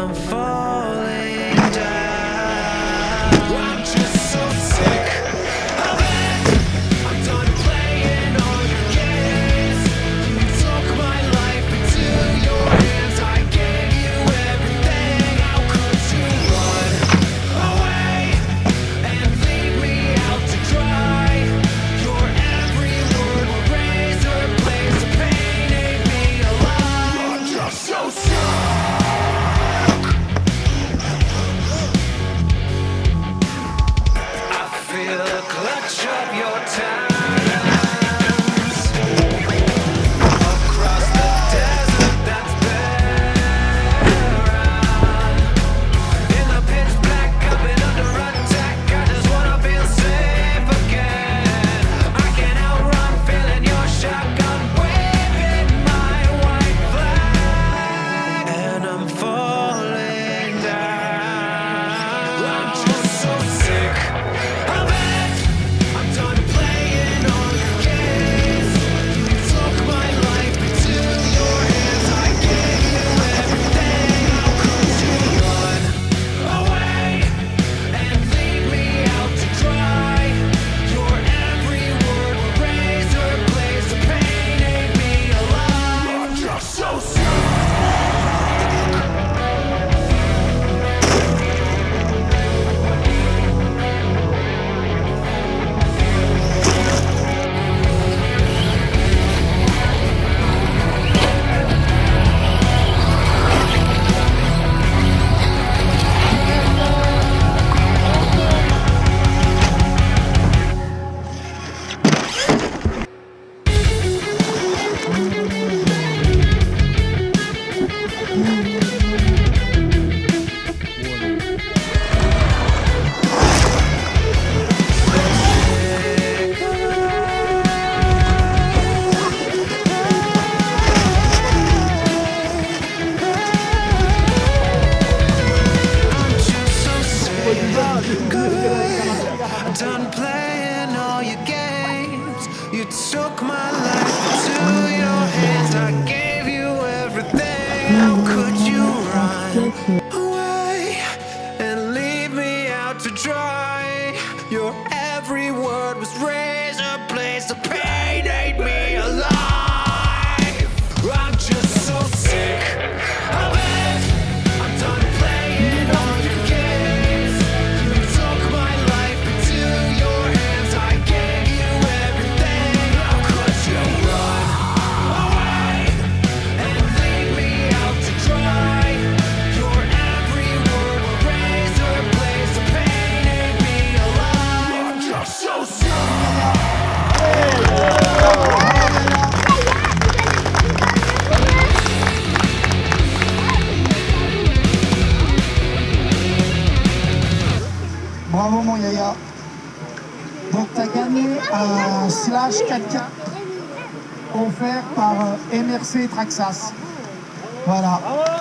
I'm falling down. I'm just so sick of it. I'm done playing all your games. You took my life into your hands. I gave you everything. How could you run away and leave me out to dry? Your every word will razor blades of pain, ain't me alive. I'm just so sick. I feel the clutch of your times across the desert that's barren. In the pitch black, I've been under attack. I just wanna feel safe again. I can't outrun feeling your shotgun waving my white flag, and I'm falling down. I'm just so sick of it. I'm done playing all your games. You took my life into your hands. I gave you everything. How could you run away and leave me out to dry? Your every word will razor blades of pain, ain't me alive. I'm just so sick. Done playing all your games. You took my life into your hands. I gave you everything. How could you run away and leave me out to dry? Your every word was razor blades. The pain ate me alive. I'm just so sick of it. I'm done playing all your games. You took my life into your hands. I gave you everything. How could you run away and leave me out to dry? Your every word will razor blades. The pain ate me alive. I'm just so sick. Bravo mon Yaya. Donc tu as gagné un slash 4K offert par MRC Traxas. Voilà.